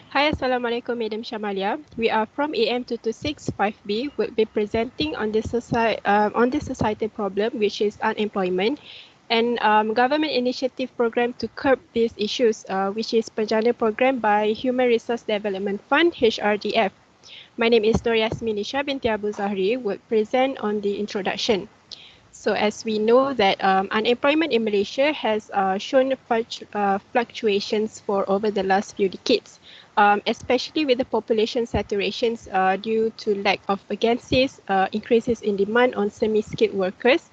Hi, Assalamualaikum, Madam Shamalia. We are from AM226 5B. We'll be presenting on the societal problem, which is unemployment, and government initiative program to curb these issues, which is Penjana program by Human Resource Development Fund (HRDF). My name is Nur Yasmin Isha binti Abu Zahri. Will present on the introduction. So as we know that unemployment in Malaysia has shown fluctuations for over the last few decades, especially with the population saturations due to lack of vacancies, increases in demand on semi-skilled workers,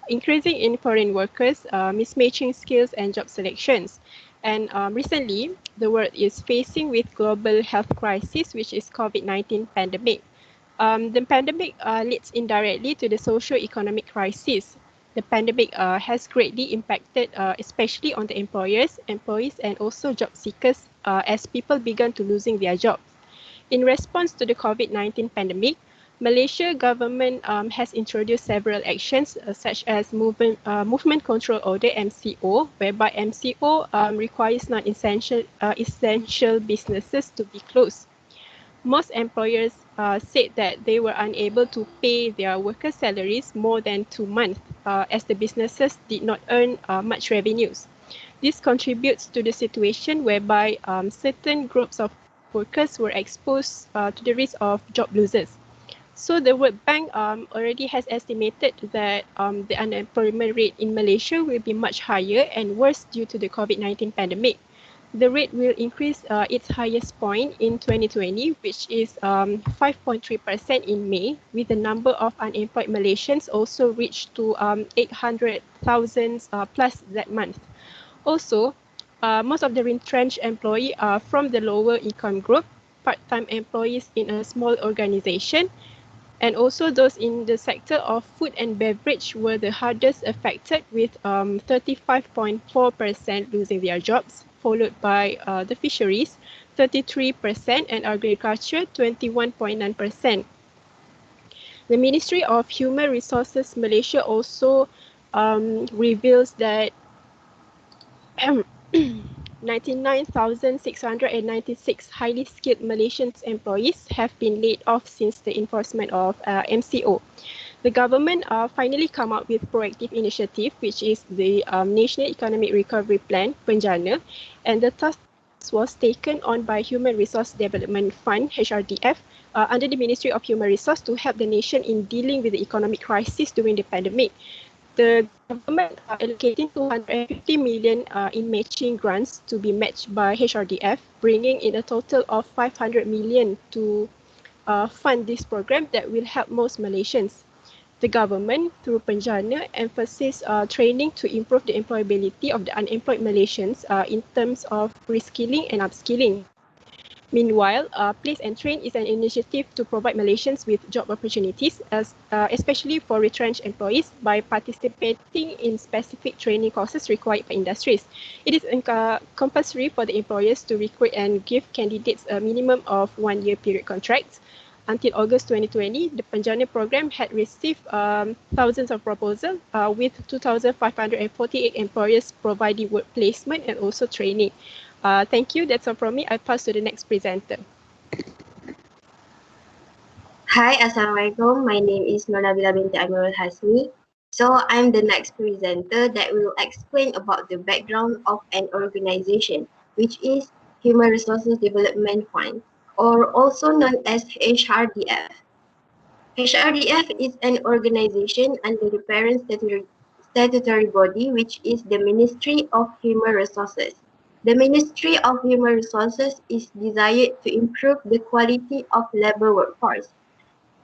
increasing in foreign workers, mismatching skills and job selections. And recently, the world is facing with global health crisis, which is COVID-19 pandemic. The pandemic leads indirectly to the socio-economic crisis. The pandemic has greatly impacted, especially on the employees, and also job seekers as people began to losing their jobs. In response to the COVID-19 pandemic, Malaysia government has introduced several actions such as Movement Control Order (MCO), whereby MCO requires non-essential essential businesses to be closed. Most employers said that they were unable to pay their workers' salaries more than 2 months as the businesses did not earn much revenues. This contributes to the situation whereby certain groups of workers were exposed to the risk of job losses. So the World Bank already has estimated that the unemployment rate in Malaysia will be much higher and worse due to the COVID-19 pandemic. The rate will increase its highest point in 2020, which is 5.3% in May, with the number of unemployed Malaysians also reached to 800,000 plus that month. Also, most of the retrenched employees are from the lower income group, part-time employees in a small organization, and also those in the sector of food and beverage were the hardest affected with 35.4% losing their jobs, followed by the fisheries, 33%, and agriculture, 21.9%. The Ministry of Human Resources Malaysia also reveals that 99,696 highly skilled Malaysian employees have been laid off since the enforcement of MCO. The government finally come up with proactive initiative, which is the National Economic Recovery Plan (PENJANA), and the task was taken on by Human Resource Development Fund (HRDF) under the Ministry of Human Resource to help the nation in dealing with the economic crisis during the pandemic. The government are allocating 250 million in matching grants to be matched by HRDF, bringing in a total of 500 million to fund this program that will help most Malaysians. The government, through Penjana, emphasizes training to improve the employability of the unemployed Malaysians in terms of reskilling and upskilling. Meanwhile, Place and Train is an initiative to provide Malaysians with job opportunities, especially for retrenched employees, by participating in specific training courses required by industries. It is compulsory for the employers to recruit and give candidates a minimum of 1-year period contracts. Until August 2020, the Penjana program had received thousands of proposals with 2,548 employers providing work placement and also training. Thank you. That's all from me. I pass to the next presenter. Hi, Assalamualaikum. My name is Nonabila binti Amirul Hasmi. So I'm the next presenter that will explain about the background of an organization, which is Human Resources Development Fund, or also known as HRDF. HRDF is an organization under the parent statutory body, which is the Ministry of Human Resources. The Ministry of Human Resources is desired to improve the quality of labor workforce.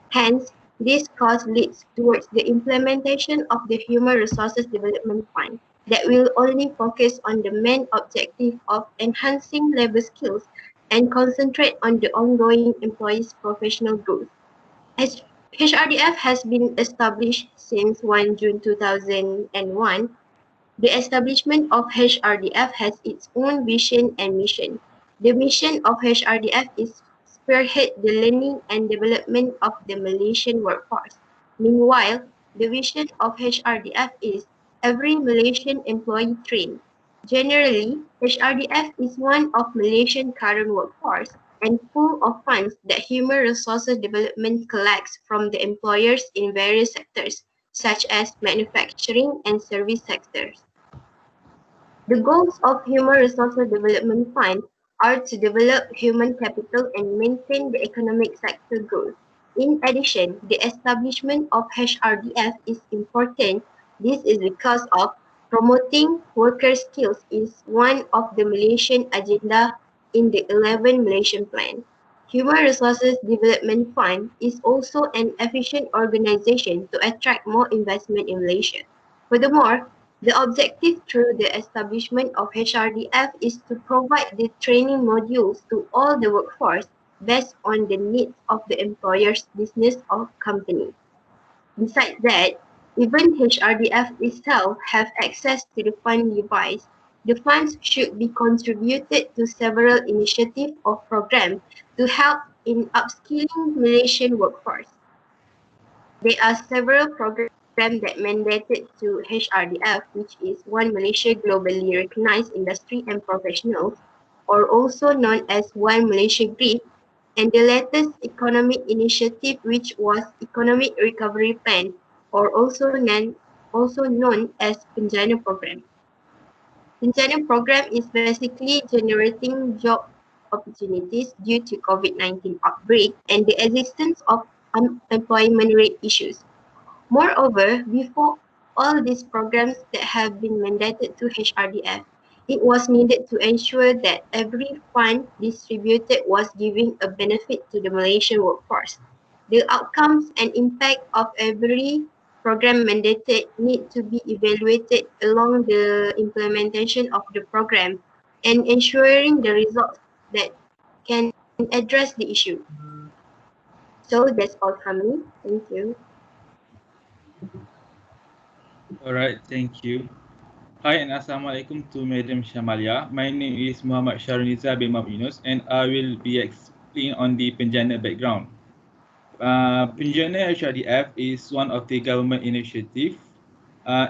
Hence, this cause leads towards the implementation of the Human Resources Development Fund that will only focus on the main objective of enhancing labor skills and concentrate on the ongoing employees' professional growth. As HRDF has been established since 1 June 2001, the establishment of HRDF has its own vision and mission. The mission of HRDF is spearhead the learning and development of the Malaysian workforce. Meanwhile, the vision of HRDF is every Malaysian employee trained. Generally, HRDF is one of Malaysian current workforce and pool of funds that human resources development collects from the employers in various sectors, such as manufacturing and service sectors. The goals of Human Resources Development Fund are to develop human capital and maintain the economic sector growth. In addition, the establishment of HRDF is important. This is because of promoting worker skills is one of the Malaysian agenda in the 11 Malaysian Plan. Human Resources Development Fund is also an efficient organization to attract more investment in Malaysia. Furthermore, the objective through the establishment of HRDF is to provide the training modules to all the workforce based on the needs of the employer's business or company. Besides that, even HRDF itself have access to the fund device. The funds should be contributed to several initiatives or programs to help in upskilling Malaysian workforce. There are several programs that mandated to HRDF, which is One Malaysia Globally Recognized Industry and Professionals, or also known as One Malaysia GRIP, and the latest economic initiative, which was Economic Recovery Plan, or also known as Penjana Program. Penjana Program is basically generating job opportunities due to COVID-19 outbreak and the existence of unemployment rate issues. Moreover, before all these programs that have been mandated to HRDF, it was needed to ensure that every fund distributed was giving a benefit to the Malaysian workforce. The outcomes and impact of every program mandated need to be evaluated along the implementation of the program and ensuring the results that can address the issue. So that's all from me. Thank you. Alright, thank you. Hi and Assalamualaikum to Madam Shamalia. My name is Muhammad Sharuniza bin Muhammad Yunus and I will be explaining on the Penjana background. Penjana HRDF is one of the government initiative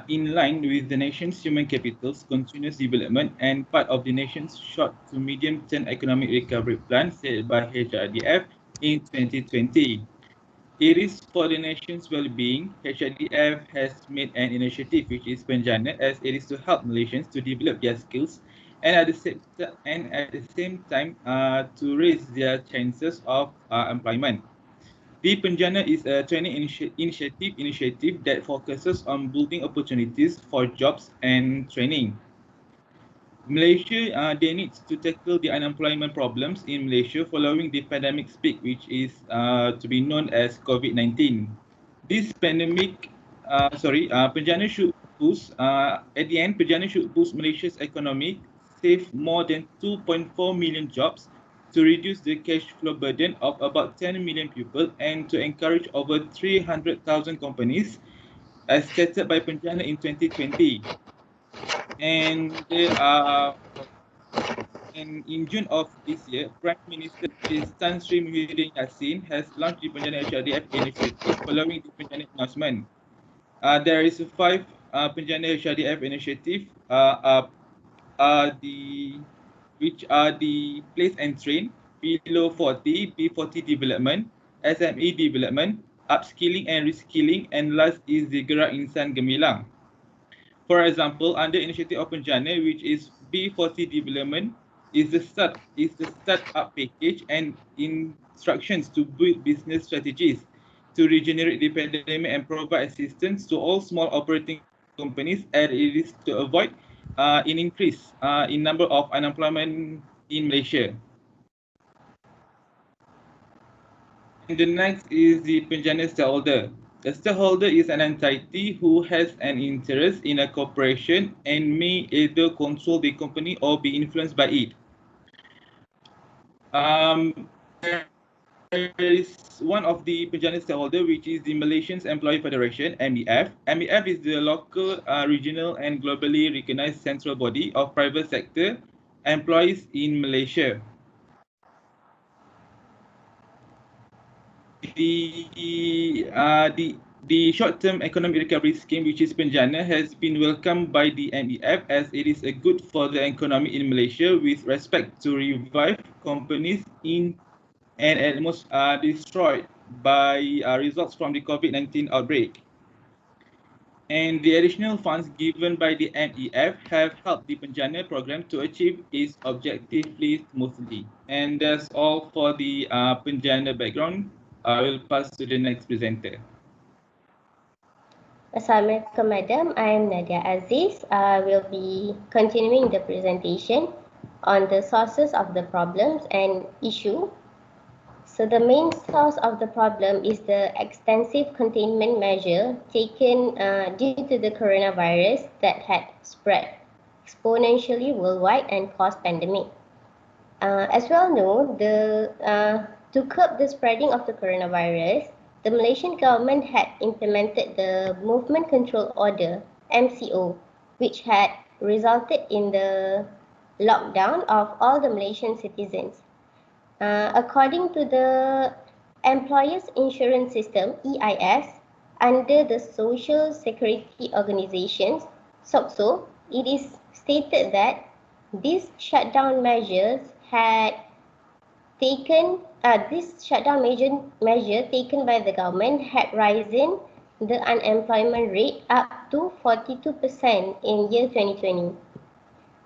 in line with the nation's human capital's continuous development and part of the nation's short to medium-term economic recovery plan set by HRDF in 2020. It is for the nation's well-being. HRDF has made an initiative which is Penjana, as it is to help Malaysians to develop their skills and at the same time to raise their chances of employment. The Penjana is a training initiative that focuses on building opportunities for jobs and training. Malaysia, they need to tackle the unemployment problems in Malaysia following the pandemic peak, which is to be known as COVID-19. This pandemic, Penjana should boost, at the end, Penjana should boost Malaysia's economy, save more than 2.4 million jobs, to reduce the cash flow burden of about 10 million people, and to encourage over 300,000 companies, as stated by Penjana in 2020. And in June of this year, Prime Minister Tan Sri Muhyiddin Yassin has launched the Penjana HRDF initiative following the Penjana announcement. There is 5 Penjana HRDF initiative, which are the place and train, below 40, B40 development, SME development, upskilling and reskilling, and last is the Gerak Insan Gemilang. For example, under Initiative of Penjana, which is B40 development, is the startup package and instructions to build business strategies to regenerate the pandemic and provide assistance to all small operating companies, and it is to avoid an increase in number of unemployment in Malaysia. And the next is the Penjana stakeholder. The stakeholder is an entity who has an interest in a corporation and may either control the company or be influenced by it. There is one of the Penjana stakeholder, which is the Malaysian Employee Federation, MEF. MEF is the local, regional and globally recognized central body of private sector employees in Malaysia. The The short-term economic recovery scheme, which is Penjana, has been welcomed by the MEF as it is a good for the economy in Malaysia with respect to revive companies in and almost destroyed by results from the COVID-19 outbreak. And the additional funds given by the MEF have helped the Penjana program to achieve its objectively smoothly. And that's all for the Penjana background. I will pass to the next presenter. Assalamualaikum, Madam. I am Nadia Aziz. I will be continuing the presentation on the sources of the problems and issue. So the main source of the problem is the extensive containment measure taken due to the coronavirus that had spread exponentially worldwide and caused pandemic. As well known, to curb the spreading of the coronavirus, the Malaysian government had implemented the Movement Control Order, MCO, which had resulted in the lockdown of all the Malaysian citizens. According to the Employers Insurance System, EIS, under the Social Security Organizations, SOCSO, it is stated that these shutdown measures had taken, this shutdown measure taken by the government had risen the unemployment rate up to 42% in year 2020.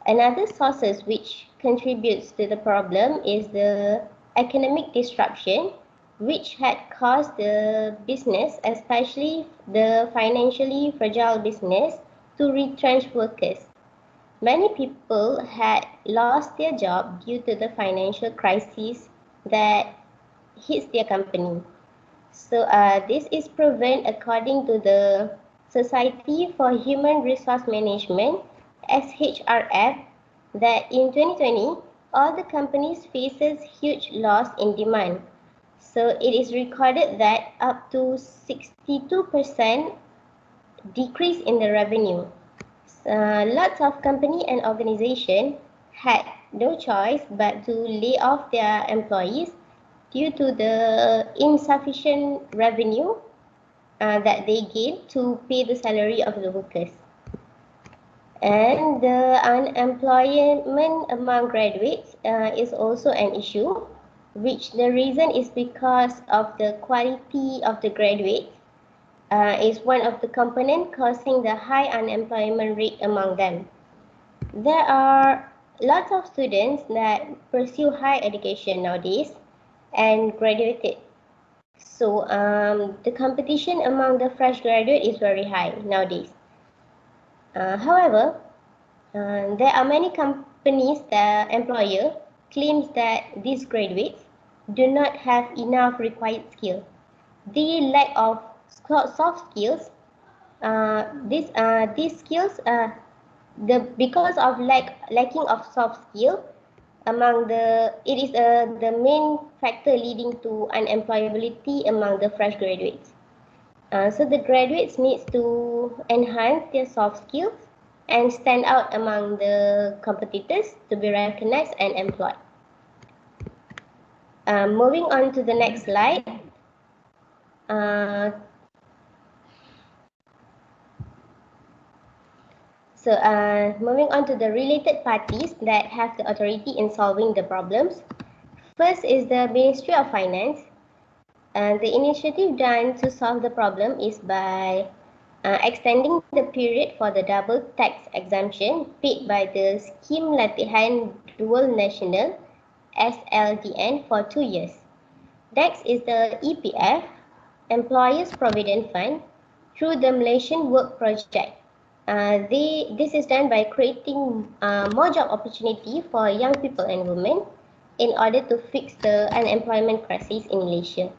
Another sources which contributes to the problem is the economic disruption, which had caused the business, especially the financially fragile business, to retrench workers. Many people had lost their job due to the financial crisis that hits their company. So this is proven according to the Society for Human Resource Management, HRDF, that in 2020, all the companies faces huge loss in demand. So it is recorded that up to 62% decrease in the revenue. Lots of company and organization had no choice but to lay off their employees due to the insufficient revenue that they gain to pay the salary of the workers. And the unemployment among graduates is also an issue, which the reason is because of the quality of the graduates is one of the components causing the high unemployment rate among them. There are lots of students that pursue higher education nowadays and graduated. So the competition among the fresh graduate is very high nowadays. However, there are many companies that employer claims that these graduates do not have enough required skill. The lack of soft skills, these skills, because of lacking of soft skill, it is the main factor leading to unemployability among the fresh graduates. So the graduates needs to enhance their soft skills and stand out among the competitors to be recognized and employed. Moving on to the next slide. Moving on to the related parties that have the authority in solving the problems. First is the Ministry of Finance. The initiative done to solve the problem is by extending the period for the double tax exemption paid by the Scheme Latihan Dual Nasional SLDN for 2 years. Next is the EPF, Employers Provident Fund, through the Malaysian Work Project. This is done by creating more job opportunity for young people and women in order to fix the unemployment crisis in Malaysia.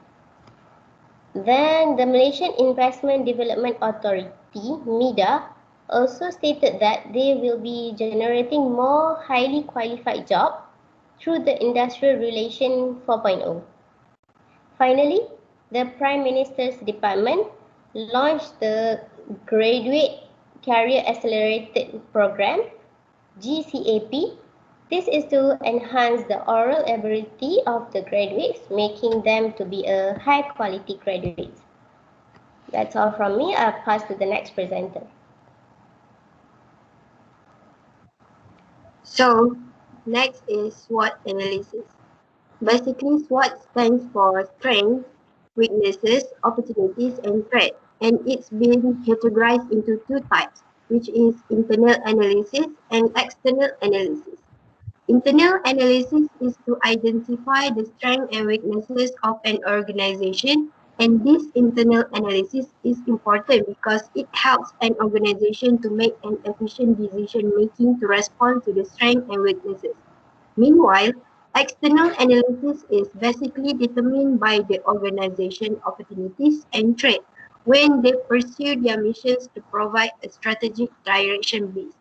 Then the Malaysian Investment Development Authority, MIDA, also stated that they will be generating more highly qualified jobs through the Industrial Relation 4.0. Finally, the Prime Minister's Department launched the Graduate Career Accelerated Program, GCAP. This is to enhance the oral ability of the graduates, making them to be a high quality graduates. That's all from me. I'll pass to the next presenter. So next is SWOT analysis. Basically, SWOT stands for strengths, weaknesses, opportunities, and threats, and it's been categorized into two types, which is internal analysis and external analysis. Internal analysis is to identify the strengths and weaknesses of an organization, and this internal analysis is important because it helps an organization to make an efficient decision making to respond to the strengths and weaknesses. Meanwhile, external analysis is basically determined by the organization opportunities and threats when they pursue their missions to provide a strategic direction base.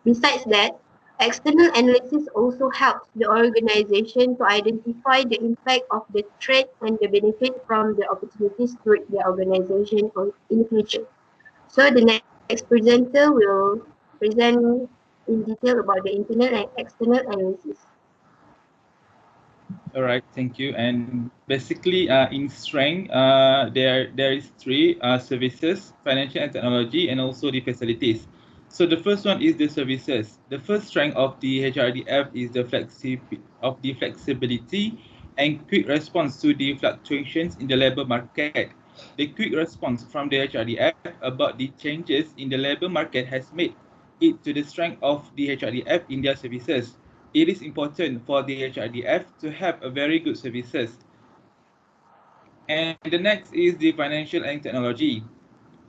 Besides that, external analysis also helps the organization to identify the impact of the threat and the benefit from the opportunities to the organization in the future. So the next presenter will present in detail about the internal and external analysis. All right, thank you. And basically, in strength, there is three services: financial and technology, and also the facilities. So the first one is the services. The first strength of the HRDF is the flexibility and quick response to the fluctuations in the labor market. The quick response from the HRDF about the changes in the labor market has made it to the strength of the HRDF in their services. It is important for the HRDF to have a very good services. And the next is the financial and technology.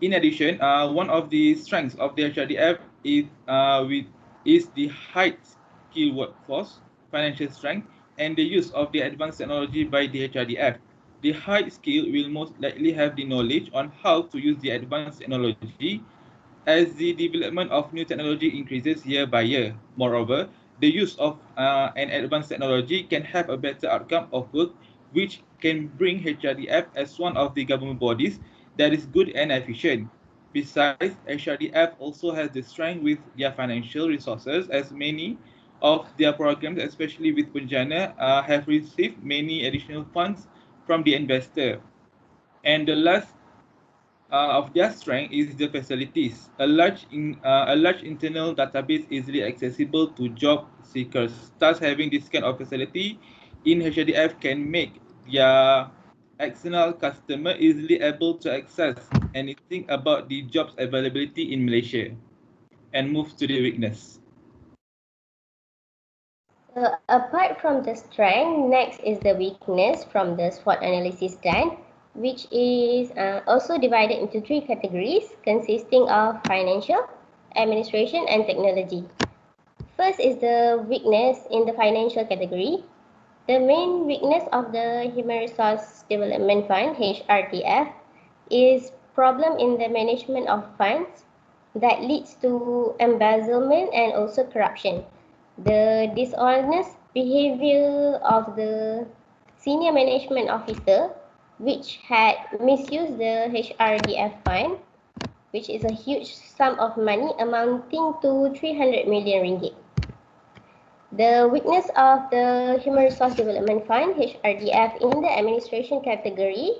In addition, one of the strengths of the HRDF is the high skill workforce, financial strength, and the use of the advanced technology by the HRDF. The high skill will most likely have the knowledge on how to use the advanced technology as the development of new technology increases year by year. Moreover, the use of an advanced technology can have a better outcome of work, which can bring HRDF as one of the government bodies that is good and efficient. Besides, HRDF also has the strength with their financial resources, as many of their programs, especially with Penjana, have received many additional funds from the investor. And the last of their strength is the facilities. A large internal database easily accessible to job seekers. Thus, having this kind of facility in HRDF can make their external customer easily able to access anything about the jobs availability in Malaysia. And move to the weakness. So apart from the strength, next is the weakness from the SWOT analysis done, which is also divided into three categories consisting of financial, administration, and technology. First is the weakness in the financial category. The main weakness of the Human Resource Development Fund, HRDF, is problem in the management of funds that leads to embezzlement and also corruption. The dishonest behavior of the senior management officer, which had misused the HRDF fund, which is a huge sum of money amounting to 300 million ringgit. The weakness of the Human Resource Development Fund, HRDF, in the administration category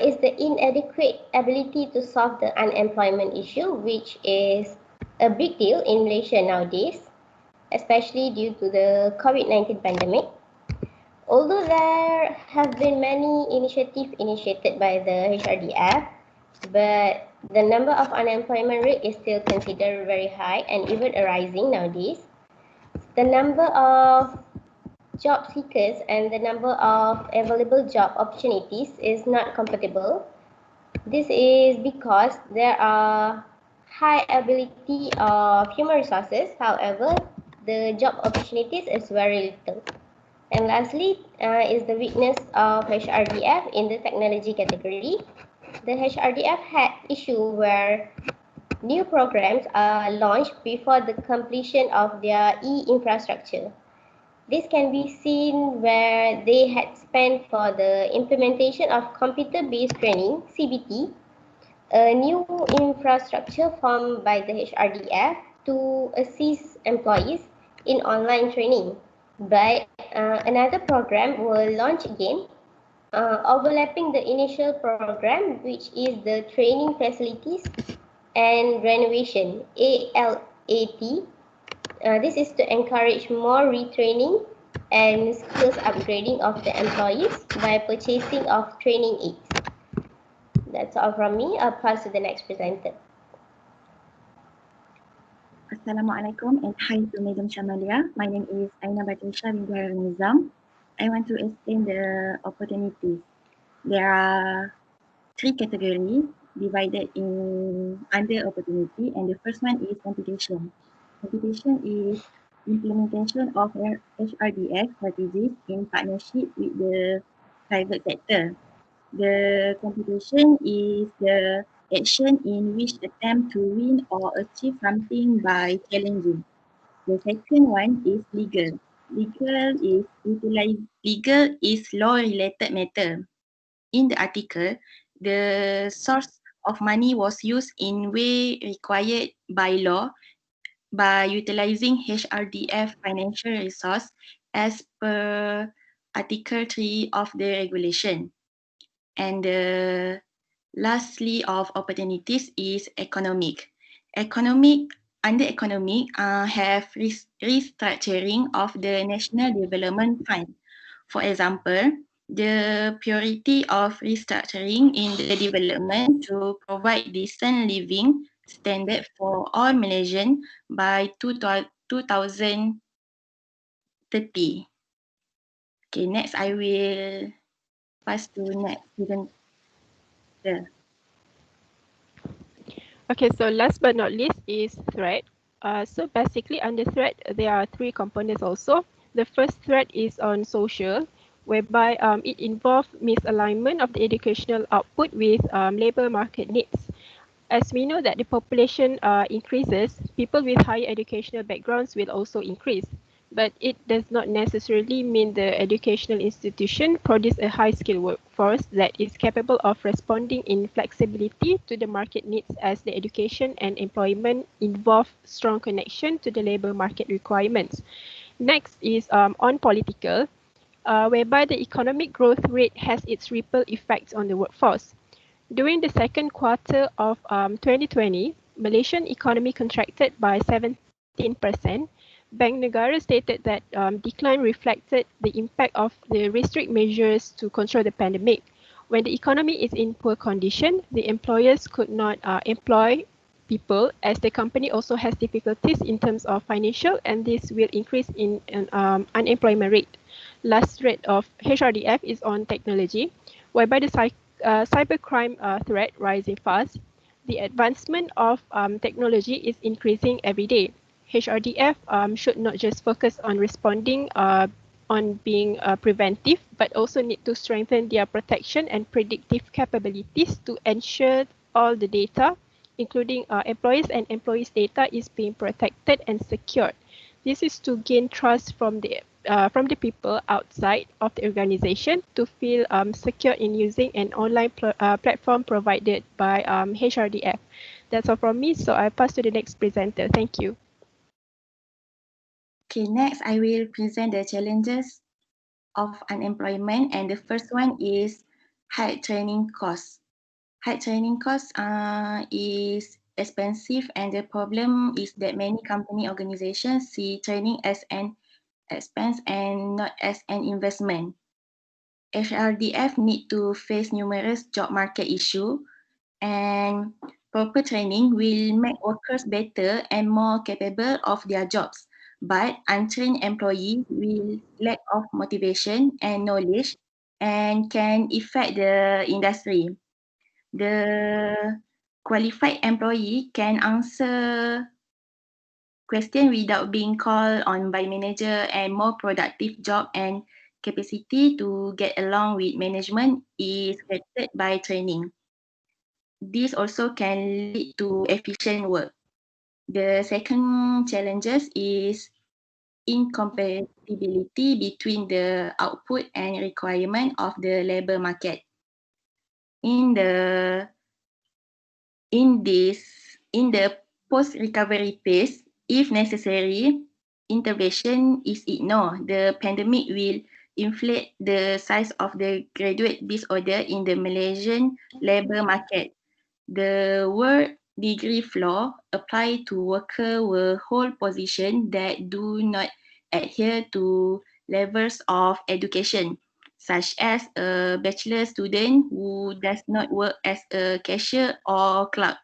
is the inadequate ability to solve the unemployment issue, which is a big deal in Malaysia nowadays, especially due to the COVID-19 pandemic. Although there have been many initiatives initiated by the HRDF, but the number of unemployment rate is still considered very high and even rising nowadays. The number of job seekers and the number of available job opportunities is not compatible. This is because there are high ability of human resources, however, the job opportunities is very little. And lastly is the weakness of HRDF in the technology category. The HRDF had issue where new programs are launched before the completion of their e-infrastructure. This can be seen where they had spent for the implementation of computer-based training, CBT, a new infrastructure formed by the HRDF to assist employees in online training. But another program will launch again overlapping the initial program, which is the training facilities and renovation, ALAT. This is to encourage more retraining and skills upgrading of the employees by purchasing of training aids. That's all from me. I'll pass to the next presenter. Assalamualaikum and hi to Madam Shamalia. My name is Aina Batusha bin Nizam. I want to explain the opportunities. There are three categories divided in under opportunity, and the first one is computation. Computation is implementation of HRDF strategies in partnership with the private sector. The computation is the action in which attempt to win or achieve something by challenging. The second one is legal. Legal is law-related matter. In the article, the source of money was used in way required by law by utilizing HRDF financial resource as per Article 3 of the regulation. And the lastly of opportunities is economic. Under economic have restructuring of the National Development Fund. For example, the priority of restructuring in the development to provide decent living standard for all Malaysians by 2030. Okay, next I will pass to next student. Okay, so last but not least is threat. So basically under threat, there are three components also. The first threat is on social, whereby it involves misalignment of the educational output with labor market needs. As we know that the population increases, people with higher educational backgrounds will also increase. But it does not necessarily mean the educational institution produce a high-skilled workforce that is capable of responding in flexibility to the market needs, as the education and employment involve strong connection to the labor market requirements. Next is on political, whereby the economic growth rate has its ripple effects on the workforce. During the second quarter of 2020, Malaysian economy contracted by 17%. Bank Negara stated that decline reflected the impact of the restrict measures to control the pandemic. When the economy is in poor condition, the employers could not employ people, as the company also has difficulties in terms of financial, and this will increase in unemployment rate. Last rate of HRDF is on technology, whereby the cybercrime threat rising fast. The advancement of technology is increasing every day. HRDF should not just focus on responding on being preventive, but also need to strengthen their protection and predictive capabilities to ensure all the data, including employees and employees' data, is being protected and secured. This is to gain trust from the people outside of the organization to feel secure in using an online platform provided by HRDF. That's all from me, so I pass to the next presenter. Thank you. Okay, next I will present the challenges of unemployment, and the first one is high training costs. High training costs is expensive, and the problem is that many company organizations see training as an expense and not as an investment. HRDF need to face numerous job market issues, and proper training will make workers better and more capable of their jobs. But untrained employees will lack of motivation and knowledge and can affect the industry. The qualified employee can answer question without being called on by manager, and more productive job and capacity to get along with management is created by training. This also can lead to efficient work. The second challenges is incompatibility between the output and requirement of the labor market. In the post-recovery phase, if necessary, intervention is ignored, the pandemic will inflate the size of the graduate disorder in the Malaysian labour market. The word degree floor apply to workers who hold positions that do not adhere to levels of education, such as a bachelor student who does not work as a cashier or clerk.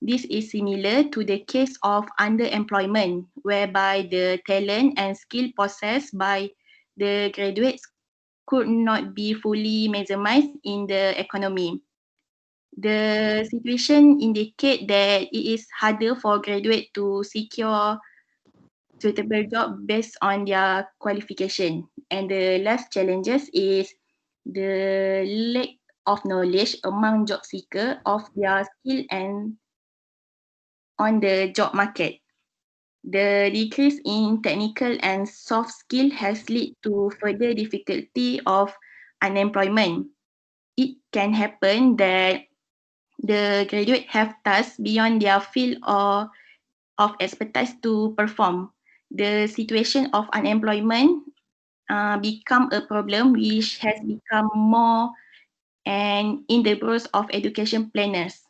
This is similar to the case of underemployment, whereby the talent and skill possessed by the graduates could not be fully maximized in the economy. The situation indicate that it is harder for graduates to secure suitable job based on their qualification. And the last challenges is the lack of knowledge among job seekers of their skill and on the job market. The decrease in technical and soft skill has led to further difficulty of unemployment. It can happen that the graduate have tasks beyond their field or of expertise to perform. The situation of unemployment become a problem which has become more and in the growth of education planners.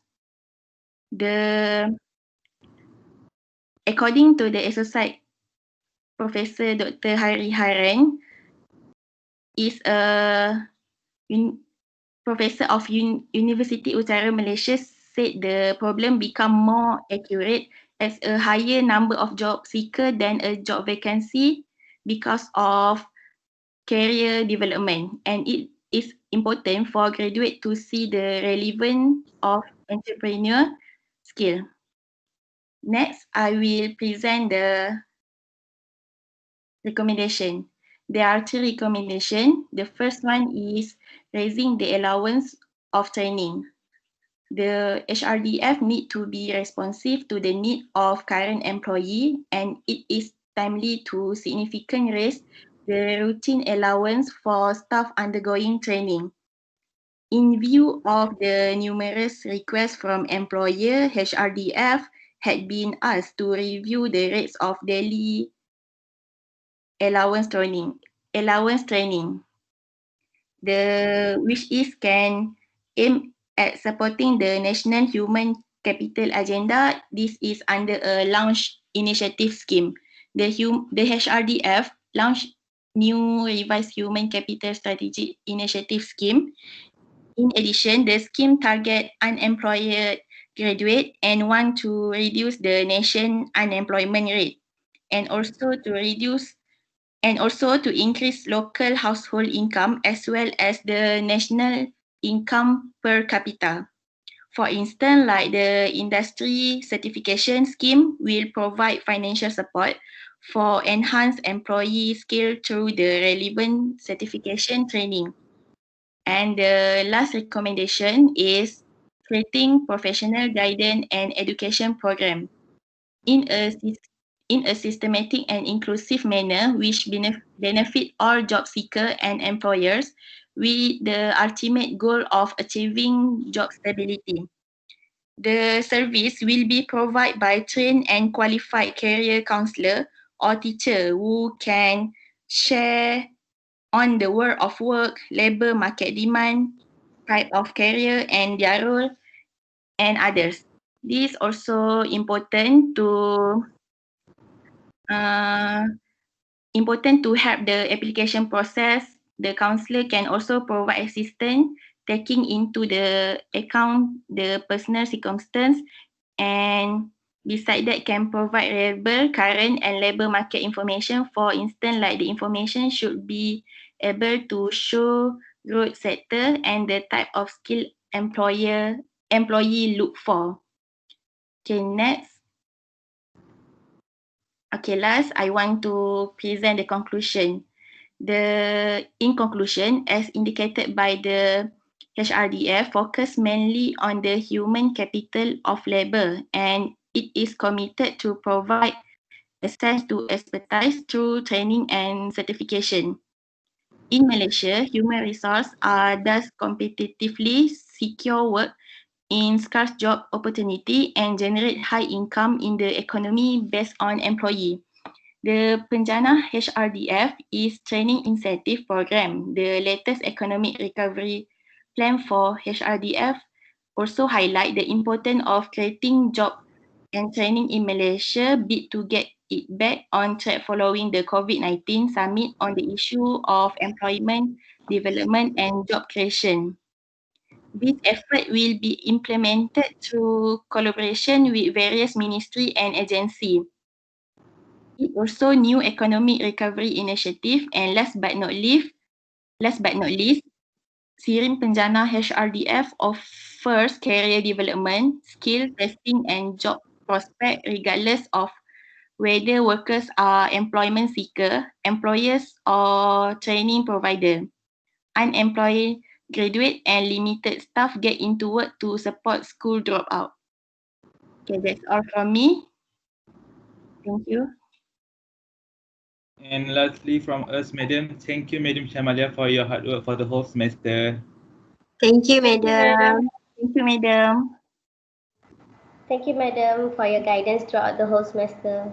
According to the exercise, Professor Dr. Hari Haran is a professor of University Utara Malaysia said the problem become more accurate as a higher number of job seeker than a job vacancy because of career development, and it is important for graduate to see the relevance of entrepreneur skill. Next, I will present the recommendation. There are 3 recommendations. The first one is raising the allowance of training. The HRDF need to be responsive to the need of current employee, and it is timely to significantly raise the routine allowance for staff undergoing training. In view of the numerous requests from employer, HRDF had been asked to review the rates of daily allowance training. Which is can aim at supporting the National Human Capital Agenda. This is under a launch initiative scheme. The HRDF launched new revised human capital strategy initiative scheme. In addition, the scheme target unemployed graduate and want to reduce the nation unemployment rate, and also to increase local household income as well as the national income per capita. For instance, like the industry certification scheme will provide financial support for enhanced employee skill through the relevant certification training. And the last recommendation is creating professional guidance and education program in a systematic and inclusive manner which benefit all job seekers and employers with the ultimate goal of achieving job stability. The service will be provided by trained and qualified career counselor or teacher who can share on the world of work, labor market demand, type of career and their role, and others. This is also important to help the application process. The counselor can also provide assistance taking into the account the personal circumstance, and beside that can provide reliable current and labor market information. For instance, like the information should be able to show growth sector and the type of skill employee look for. Okay, next. Okay, last, I want to present the conclusion. In conclusion, as indicated by the HRDF, focus mainly on the human capital of labor, and it is committed to provide access to expertise through training and certification. In Malaysia, human resources are thus competitively secure work in scarce job opportunity and generate high income in the economy based on employee. The PENJANA HRDF is training incentive program. The latest economic recovery plan for HRDF also highlight the importance of creating job and training in Malaysia bid to get it back on track following the COVID-19 summit on the issue of employment, development and job creation. This effort will be implemented through collaboration with various ministry and agency. It also new economic recovery initiative and last but not least, Sirim Penjana HRDF offers career development, skill testing and job prospect regardless of whether workers are employment seeker, employers or training provider. Unemployed graduate and limited staff get into work to support school dropout. Okay, that's all from me. Thank you. And lastly from us, Madam, thank you, Madam Shamalia, for your hard work for the whole semester. Thank you, madam. Thank you, madam. Thank you, madam, for your guidance throughout the whole semester.